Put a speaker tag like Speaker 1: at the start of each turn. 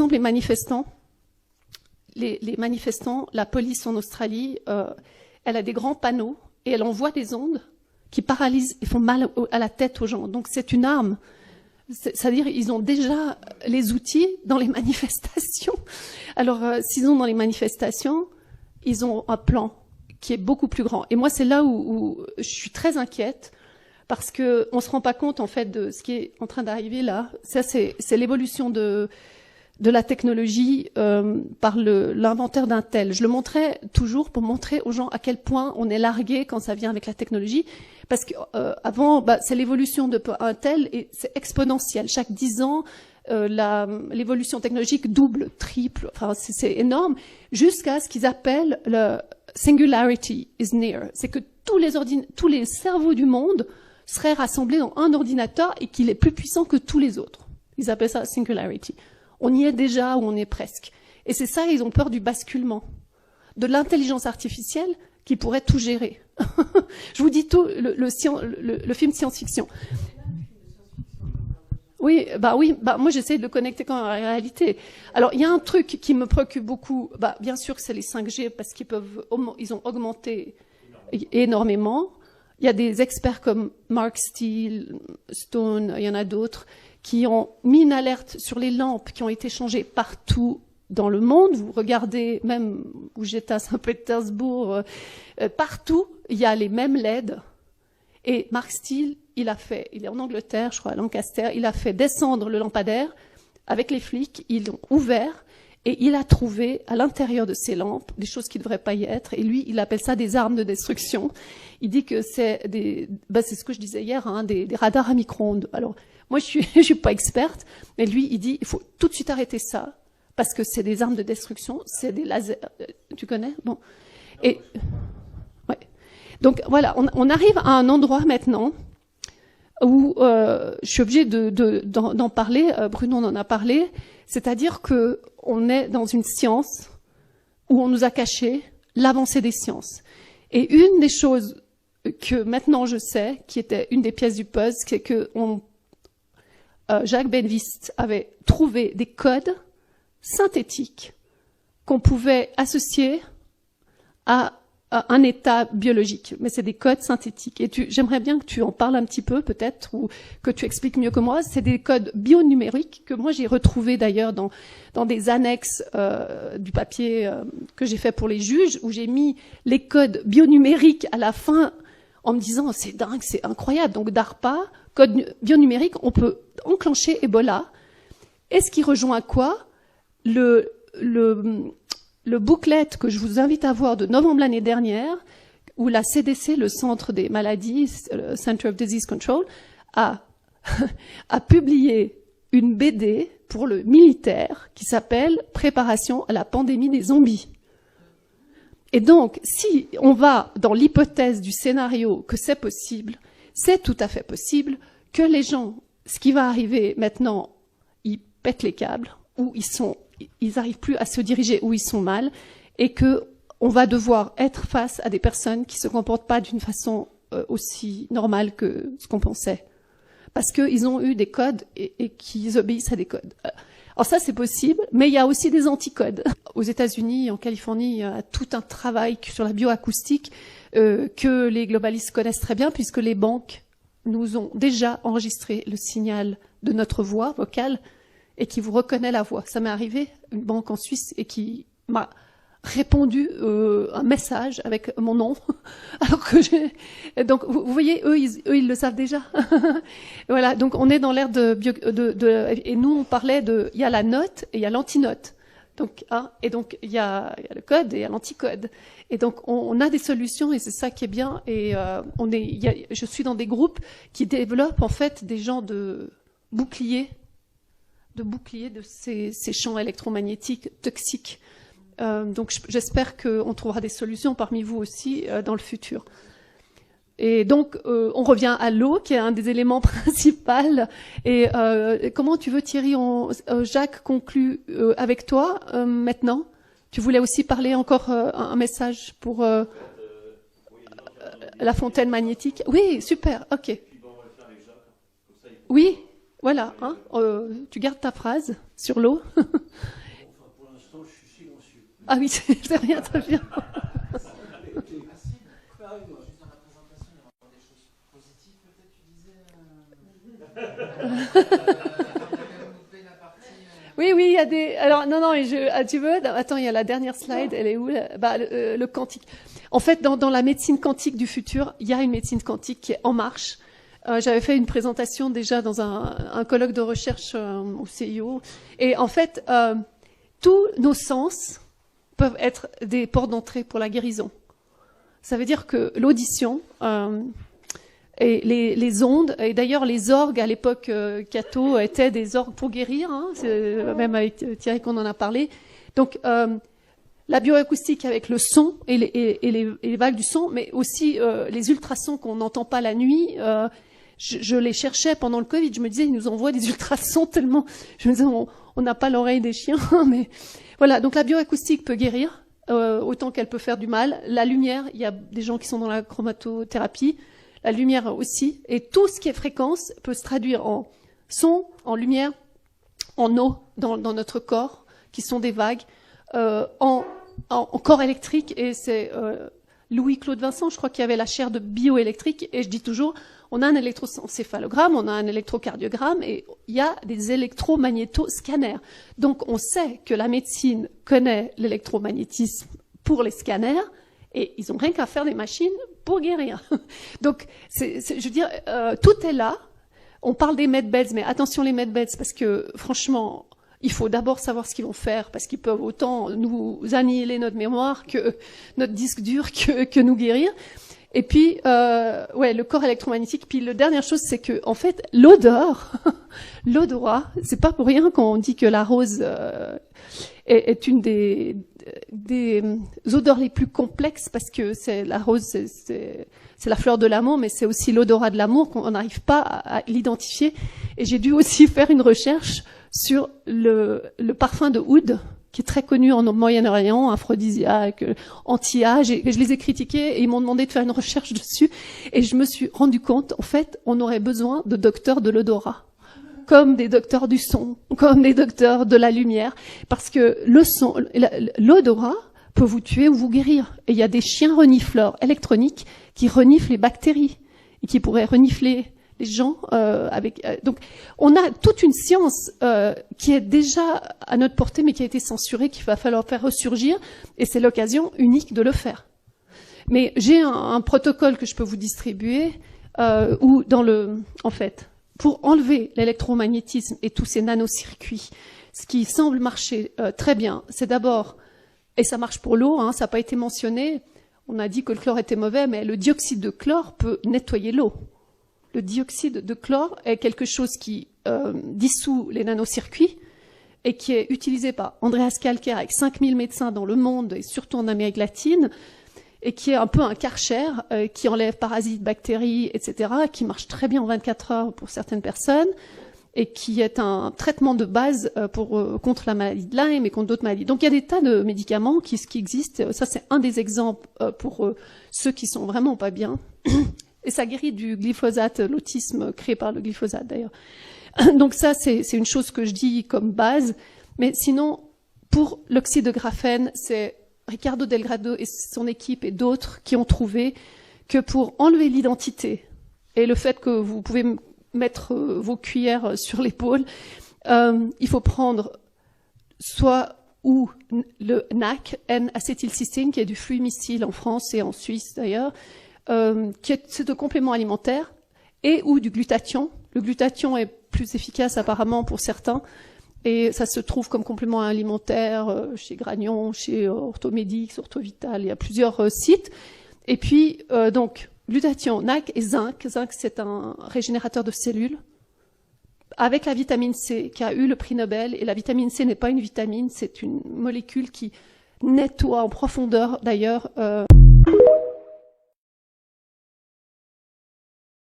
Speaker 1: exemple, les manifestants, la police en Australie, elle a des grands panneaux et elle envoie des ondes qui paralysent et font mal à la tête aux gens. Donc c'est une arme. C'est-à-dire ils ont déjà les outils dans les manifestations. Alors s'ils ont dans les manifestations, ils ont un plan qui est beaucoup plus grand. Et moi c'est là où je suis très inquiète parce que on se rend pas compte en fait de ce qui est en train d'arriver là. Ça c'est l'évolution de la technologie par l'inventaire d'Intel. Je le montrais toujours pour montrer aux gens à quel point on est largué quand ça vient avec la technologie. Parce que avant, c'est l'évolution de Intel et c'est exponentiel. Chaque 10 ans, l'évolution technologique double, triple, enfin c'est énorme, jusqu'à ce qu'ils appellent le singularity is near. C'est que tous les cerveaux du monde seraient rassemblés dans un ordinateur et qu'il est plus puissant que tous les autres. Ils appellent ça singularity. On y est déjà ou on est presque. Et c'est ça, ils ont peur du basculement, de l'intelligence artificielle qui pourrait tout gérer. Je vous dis tout, le film science-fiction. Oui, moi j'essaie de le connecter quand même à la réalité. Alors il y a un truc qui me préoccupe beaucoup, bien sûr que c'est les 5G parce ils ont augmenté énormément. Il y a des experts comme Mark Steele, Stone, il y en a d'autres qui ont mis une alerte sur les lampes qui ont été changées partout dans le monde. Vous regardez, même où j'étais à Saint-Pétersbourg, partout, il y a les mêmes LED. Et Mark Steele, il est en Angleterre, je crois, à Lancaster, il a fait descendre le lampadaire avec les flics, ils l'ont ouvert, et il a trouvé à l'intérieur de ces lampes des choses qui ne devraient pas y être. Et lui, il appelle ça des armes de destruction. Il dit que c'est c'est ce que je disais hier, des radars à micro-ondes. Alors, moi, je suis pas experte, mais lui, il dit, il faut tout de suite arrêter ça, parce que c'est des armes de destruction, c'est des lasers. Tu connais? Bon. Et, ouais. Donc, voilà, on arrive à un endroit maintenant où je suis obligée d'en parler. Bruno en a parlé. C'est-à-dire que on est dans une science où on nous a caché l'avancée des sciences. Et une des choses que maintenant je sais, qui était une des pièces du puzzle, c'est que Jacques Benveniste avait trouvé des codes synthétiques qu'on pouvait associer à un état biologique, mais c'est des codes synthétiques. Et j'aimerais bien que tu en parles un petit peu, peut-être, ou que tu expliques mieux que moi. C'est des codes bionumériques que moi j'ai retrouvés d'ailleurs dans des annexes du papier que j'ai fait pour les juges, où j'ai mis les codes bionumériques à la fin en me disant c'est dingue, c'est incroyable. Donc DARPA, code bionumérique, on peut enclencher Ebola. Et ce qui rejoint quoi? Le booklet que je vous invite à voir de novembre l'année dernière, où la CDC, le Centre des maladies, le Center of Disease Control, a publié une BD pour le militaire qui s'appelle Préparation à la pandémie des zombies. Et donc, si on va dans l'hypothèse du scénario que c'est possible, c'est tout à fait possible que les gens, ce qui va arriver maintenant, ils pètent les câbles, ou ils n'arrivent plus à se diriger où ils sont mal, et que on va devoir être face à des personnes qui se comportent pas d'une façon aussi normale que ce qu'on pensait, parce qu'ils ont eu des codes et qu'ils obéissent à des codes. Alors ça c'est possible, mais il y a aussi des anticodes. Aux États-Unis, en Californie, il y a tout un travail sur la bioacoustique que les globalistes connaissent très bien, puisque les banques nous ont déjà enregistré le signal de notre voix vocale et qui vous reconnaît la voix. Ça m'est arrivé, une banque en Suisse, et qui m'a répondu un message avec mon nom. Alors que donc vous voyez, eux ils le savent déjà. Voilà, donc on est dans l'ère et nous on parlait il y a la note et il y a l'antinote. Donc et donc il y a le code et il y a l'anticode. Et donc on a des solutions et c'est ça qui est bien. Et je suis dans des groupes qui développent en fait des genres de boucliers de ces champs électromagnétiques toxiques. Donc j'espère qu'on trouvera des solutions parmi vous aussi dans le futur. Et donc on revient à l'eau, qui est un des éléments principaux. Et comment tu veux, Thierry, Jacques conclut avec toi maintenant. Tu voulais aussi parler encore un message pour la fontaine magnétique. Oui, super, ok. Oui. Voilà, hein, tu gardes ta phrase sur l'eau.
Speaker 2: Enfin, pour l'instant, je suis silencieux.
Speaker 1: Ah oui, c'est rien, très bien. Oui, oui, il y a des. Alors non, non, tu veux. Attends, il y a la dernière slide. Elle est où bah, le quantique. En fait, dans la médecine quantique du futur, il y a une médecine quantique qui est en marche. J'avais fait une présentation déjà dans un colloque de recherche au CIO. Et en fait, tous nos sens peuvent être des portes d'entrée pour la guérison. Ça veut dire que l'audition et les ondes, et d'ailleurs les orgues à l'époque Cato étaient des orgues pour guérir, hein, même avec Thierry qu'on en a parlé. Donc la bioacoustique avec le son et les vagues du son, mais aussi les ultrasons qu'on n'entend pas la nuit. Je les cherchais pendant le Covid, je me disais, ils nous envoient des ultrasons tellement... Je me disais, on n'a pas l'oreille des chiens, mais... Voilà, donc la bioacoustique peut guérir, autant qu'elle peut faire du mal. La lumière, il y a des gens qui sont dans la chromatothérapie, la lumière aussi, et tout ce qui est fréquence peut se traduire en son, en lumière, en eau dans notre corps, qui sont des vagues, en corps électrique, et c'est Louis-Claude Vincent, je crois qu'il y avait la chaire de bioélectrique, et je dis toujours, on a un électroencéphalogramme, on a un électrocardiogramme, et il y a des électromagnétoscanners. Donc on sait que la médecine connaît l'électromagnétisme pour les scanners, et ils n'ont rien qu'à faire des machines pour guérir. Donc, je veux dire, tout est là. On parle des medbeds, mais attention les medbeds, parce que franchement, il faut d'abord savoir ce qu'ils vont faire, parce qu'ils peuvent autant nous annihiler notre mémoire que notre disque dur que nous guérir. Et puis, ouais, le corps électromagnétique. Puis la dernière chose, c'est que, en fait, l'odeur, l'odorat, c'est pas pour rien qu'on dit que la rose est une des odeurs les plus complexes, parce que c'est la rose, c'est la fleur de l'amour, mais c'est aussi l'odorat de l'amour qu'on n'arrive pas à l'identifier. Et j'ai dû aussi faire une recherche sur le parfum de oud, qui est très connu en Moyen-Orient, aphrodisiaque, anti-âge, et je les ai critiqués et ils m'ont demandé de faire une recherche dessus, et je me suis rendu compte, en fait, on aurait besoin de docteurs de l'odorat, comme des docteurs du son, comme des docteurs de la lumière, parce que le son, l'odorat peut vous tuer ou vous guérir. Et il y a des chiens renifleurs électroniques qui reniflent les bactéries et qui pourraient renifler les gens donc on a toute une science qui est déjà à notre portée mais qui a été censurée, qu'il va falloir faire ressurgir, et c'est l'occasion unique de le faire. Mais j'ai un protocole que je peux vous distribuer où en fait, pour enlever l'électromagnétisme et tous ces nanocircuits, ce qui semble marcher très bien, c'est d'abord, et ça marche pour l'eau, hein, ça n'a pas été mentionné, on a dit que le chlore était mauvais, mais le dioxyde de chlore peut nettoyer l'eau. Le dioxyde de chlore est quelque chose qui dissout les nanocircuits et qui est utilisé par Andreas Kalker avec 5000 médecins dans le monde et surtout en Amérique latine, et qui est un peu un Karcher qui enlève parasites, bactéries, etc., qui marche très bien en 24 heures pour certaines personnes, et qui est un traitement de base contre la maladie de Lyme et contre d'autres maladies. Donc il y a des tas de médicaments qui existent. Ça, c'est un des exemples pour ceux qui sont vraiment pas bien. Et ça guérit du glyphosate, l'autisme créé par le glyphosate d'ailleurs. Donc ça, c'est une chose que je dis comme base. Mais sinon, pour l'oxyde de graphène, c'est Ricardo Delgado et son équipe et d'autres qui ont trouvé que pour enlever l'identité et le fait que vous pouvez mettre vos cuillères sur l'épaule, il faut prendre soit ou le NAC, N-acétylcystéine, qui est du fluimicyle en France et en Suisse d'ailleurs, c'est de complément alimentaire, et ou du glutathion. Le glutathion est plus efficace apparemment pour certains, et ça se trouve comme complément alimentaire chez Gragnon, chez Orthomédix, Orthovital, il y a plusieurs sites. Et puis, donc, glutathion, NAC et zinc. Zinc, c'est un régénérateur de cellules, avec la vitamine C, qui a eu le prix Nobel, et la vitamine C n'est pas une vitamine, c'est une molécule qui nettoie en profondeur, d'ailleurs,